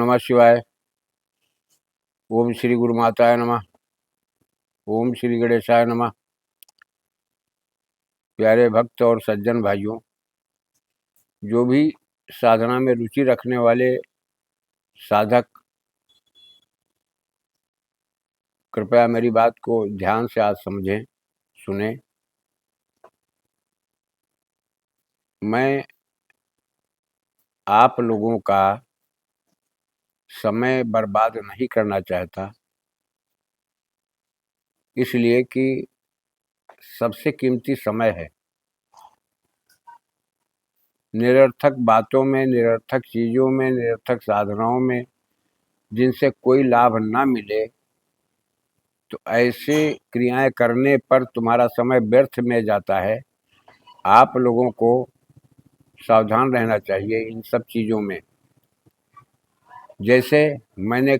नमः शिवाय। ओम श्री गुरु माताय नमः। ओम श्री गणेशाय नमः। प्यारे भक्त और सज्जन भाइयों, जो भी साधना में रुचि रखने वाले साधक, कृपया मेरी बात को ध्यान से आज समझें, सुने। मैं आप लोगों का समय बर्बाद नहीं करना चाहता, इसलिए कि सबसे कीमती समय है। निरर्थक बातों में, निरर्थक चीज़ों में, निरर्थक साधनाओं में जिनसे कोई लाभ ना मिले, तो ऐसे क्रियाएं करने पर तुम्हारा समय व्यर्थ में जाता है। आप लोगों को सावधान रहना चाहिए इन सब चीज़ों में। जैसे मैंने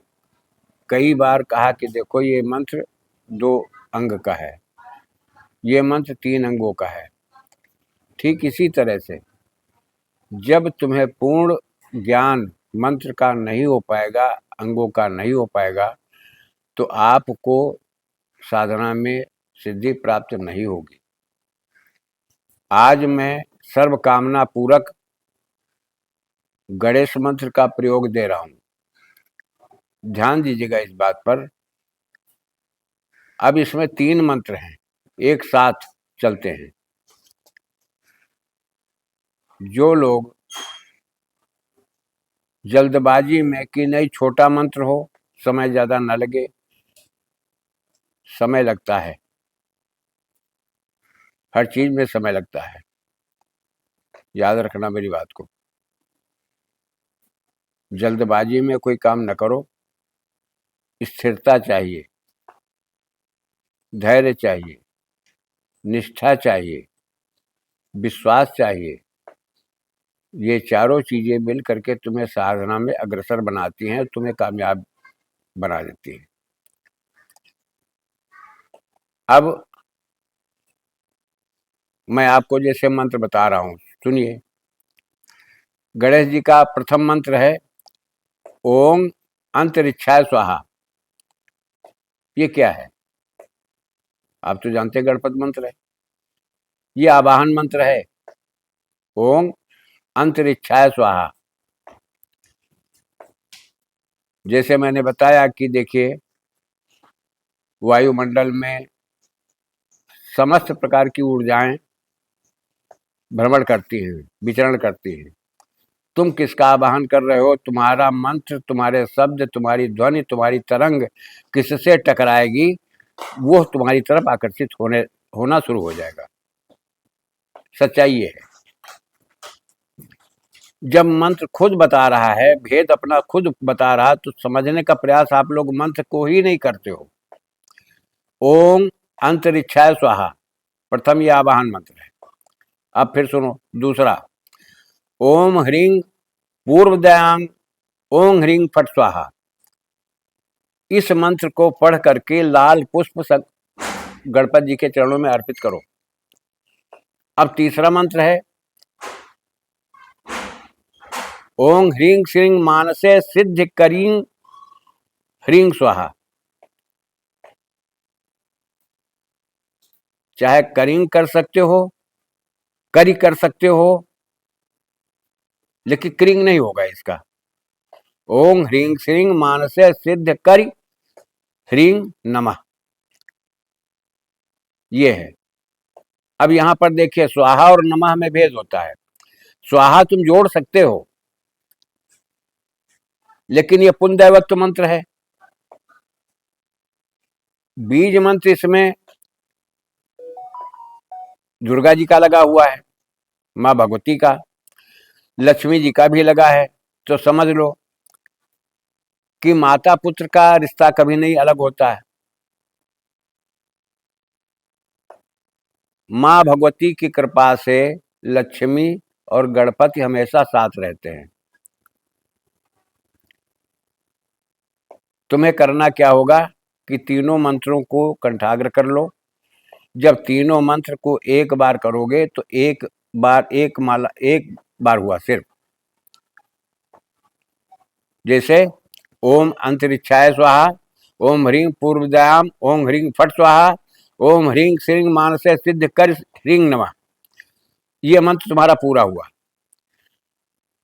कई बार कहा कि देखो, ये मंत्र 2 अंग का है, ये मंत्र 3 अंगों का है। ठीक इसी तरह से जब तुम्हें पूर्ण ज्ञान मंत्र का नहीं हो पाएगा, अंगों का नहीं हो पाएगा, तो आपको साधना में सिद्धि प्राप्त नहीं होगी। आज मैं सर्व कामना पूरक गणेश मंत्र का प्रयोग दे रहा हूं। ध्यान दीजिएगा इस बात पर। अब इसमें 3 मंत्र हैं, एक साथ चलते हैं। जो लोग जल्दबाजी में कि नहीं छोटा मंत्र हो, समय ज़्यादा न लगे, समय लगता है, हर चीज़ में समय लगता है, याद रखना मेरी बात को। जल्दबाजी में कोई काम न करो। स्थिरता चाहिए, धैर्य चाहिए, निष्ठा चाहिए, विश्वास चाहिए। ये चारों चीज़ें मिल करके तुम्हें साधना में अग्रसर बनाती हैं, तुम्हें कामयाब बना देती हैं। अब मैं आपको जैसे मंत्र बता रहा हूँ, सुनिए। गणेश जी का प्रथम मंत्र है ओम अंतरिक्षाय स्वाहा। ये क्या है? आप तो जानते हैं गणपति मंत्र है। ये आवाहन मंत्र है, ओम अंतरिक्षाय स्वाहा। जैसे मैंने बताया कि देखिए, वायुमंडल में समस्त प्रकार की ऊर्जाएं भ्रमण करती हैं, विचरण करती हैं। तुम किसका आवाहन कर रहे हो? तुम्हारा मंत्र, तुम्हारे शब्द, तुम्हारी ध्वनि, तुम्हारी तरंग किससे टकराएगी, वो तुम्हारी तरफ आकर्षित होना शुरू हो जाएगा। सच्चाई ये है। जब मंत्र खुद बता रहा है, भेद अपना खुद बता रहा, तो समझने का प्रयास आप लोग मंत्र को ही नहीं करते हो। ओम अंतरिक्षाय स्वाहा प्रथम ये आवाहन मंत्र है। अब फिर सुनो दूसरा, ओम ह्रीं पूर्वदयांग ओम ह्रीं फट स्वाहा। इस मंत्र को पढ़ करके लाल पुष्प गणपति जी के चरणों में अर्पित करो। अब तीसरा मंत्र है ओम ह्रीं श्रीं मानसे सिद्ध करीं ह्रीं स्वाहा। चाहे करीं कर सकते हो, करी कर सकते हो, लेकिन क्रीं नहीं होगा इसका। ओम ह्रीं श्रीं मानसे सिद्ध करी ह्रीं नमः, ये है। अब यहां पर देखिए, स्वाहा और नमः में भेद होता है। स्वाहा तुम जोड़ सकते हो, लेकिन ये पुण्यदैवत्व मंत्र है। बीज मंत्र इसमें दुर्गा जी का लगा हुआ है, माँ भगवती का, लक्ष्मी जी का भी लगा है। तो समझ लो कि माता पुत्र का रिश्ता कभी नहीं अलग होता है। माँ भगवती की कृपा से लक्ष्मी और गणपति हमेशा साथ रहते हैं। तुम्हें करना क्या होगा कि तीनों मंत्रों को कंठाग्र कर लो। जब तीनों मंत्र को एक बार करोगे तो एक बार हुआ सिर्फ। जैसे ओम अंतरिक्षाय स्वाहा, ओम ह्रीं पूर्वदयाम, ओम ह्रीं फट स्वाहा, ओम ह्रीं श्रीं मानसे सिद्ध कर ह्रीं नमः। ये मंत्र तुम्हारा पूरा हुआ।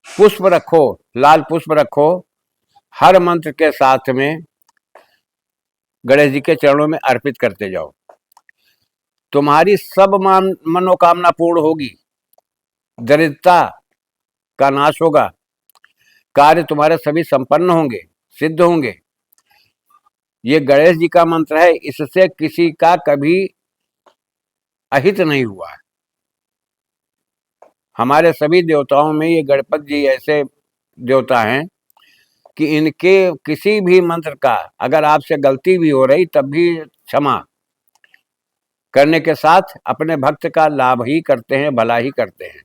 पुष्प रखो, लाल पुष्प रखो, हर मंत्र के साथ में गणेश जी के चरणों में अर्पित करते जाओ। तुम्हारी सब मनोकामना पूर्ण होगी, दरिद्रता का नाश होगा, कार्य तुम्हारे सभी संपन्न होंगे, सिद्ध होंगे। ये गणेश जी का मंत्र है, इससे किसी का कभी अहित नहीं हुआ। हमारे सभी देवताओं में ये गणपति जी ऐसे देवता हैं कि इनके किसी भी मंत्र का अगर आपसे गलती भी हो रही तब भी क्षमा करने के साथ अपने भक्त का लाभ ही करते हैं, भला ही करते हैं।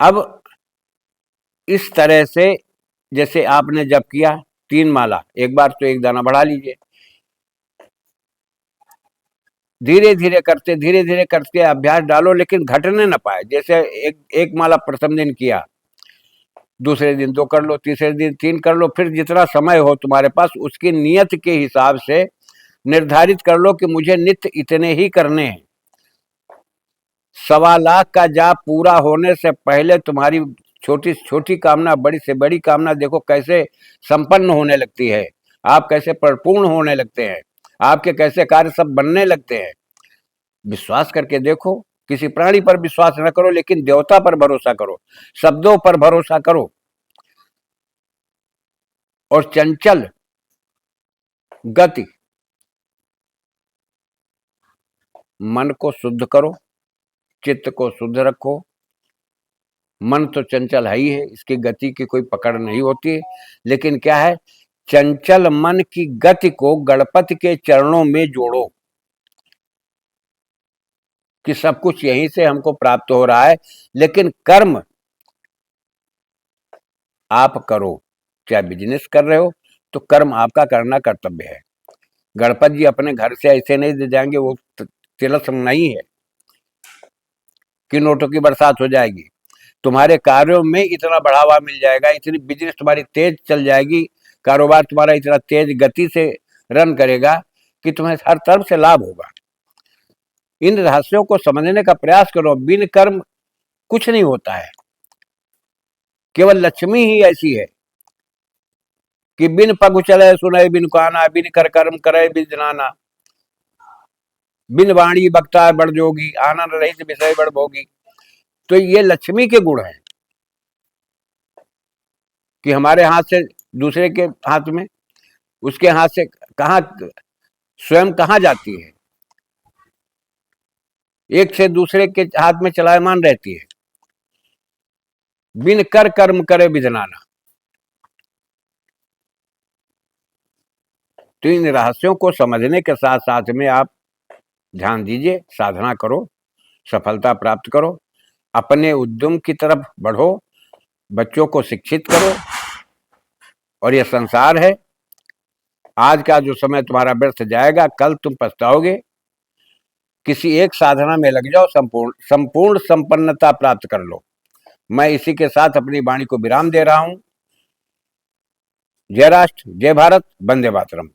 अब इस तरह से जैसे आपने जप किया 3 माला, एक बार तो 1 दाना बढ़ा लीजिए। धीरे धीरे करके अभ्यास डालो, लेकिन घटने न पाए। जैसे एक माला प्रथम दिन किया, दूसरे दिन 2 कर लो, तीसरे दिन 3 कर लो, फिर जितना समय हो तुम्हारे पास उसकी नियत के हिसाब से निर्धारित कर लो कि मुझे नित्य इतने ही करने हैं। 1.25 लाख का जाप पूरा होने से पहले तुम्हारी छोटी छोटी कामना बड़ी से बड़ी कामना देखो कैसे संपन्न होने लगती है, आप कैसे परिपूर्ण होने लगते हैं, आपके कैसे कार्य सब बनने लगते हैं। विश्वास करके देखो, किसी प्राणी पर विश्वास न करो, लेकिन देवता पर भरोसा करो, शब्दों पर भरोसा करो और चंचल गति मन को शुद्ध करो, चित्त को शुद्ध रखो। मन तो चंचल है ही है, इसकी गति की कोई पकड़ नहीं होती, लेकिन क्या है, चंचल मन की गति को गणपति के चरणों में जोड़ो कि सब कुछ यहीं से हमको प्राप्त हो रहा है। लेकिन कर्म आप करो, चाहे बिजनेस कर रहे हो तो कर्म आपका करना कर्तव्य है। गणपति जी अपने घर से ऐसे नहीं दे जाएंगे, वो तिलस्म नहीं है कि नोटों की बरसात हो जाएगी। तुम्हारे कार्यों में इतना बढ़ावा मिल जाएगा, इतनी बिजनेस तुम्हारी तेज चल जाएगी, कारोबार तुम्हारा इतना तेज गति से रन करेगा कि तुम्हें हर तरफ से लाभ होगा। इन रहस्यों को समझने का प्रयास करो। बिन कर्म कुछ नहीं होता है, केवल लक्ष्मी ही ऐसी है कि बिन पग चले सुने बिन काना, बिन कर कर्म करे बिन जनाना, बिन वाणी बक्ता बड़ जोगी, आनंद रहित विषय बड़ भोगी। तो ये लक्ष्मी के गुण हैं कि हमारे हाथ से दूसरे के हाथ में, उसके हाथ से कहाँ स्वयं कहाँ जाती है, एक से दूसरे के हाथ में चलायमान रहती है। बिन कर कर्म करे विधनाना। तो इन रहस्यों को समझने के साथ साथ में आप ध्यान दीजिए, साधना करो, सफलता प्राप्त करो, अपने उद्यम की तरफ बढ़ो, बच्चों को शिक्षित करो। और यह संसार है, आज का जो समय तुम्हारा व्यर्थ जाएगा, कल तुम पछताओगे। किसी एक साधना में लग जाओ, संपूर्ण संपन्नता प्राप्त कर लो। मैं इसी के साथ अपनी वाणी को विराम दे रहा हूं। जय राष्ट्र, जय भारत, वंदे मातरम।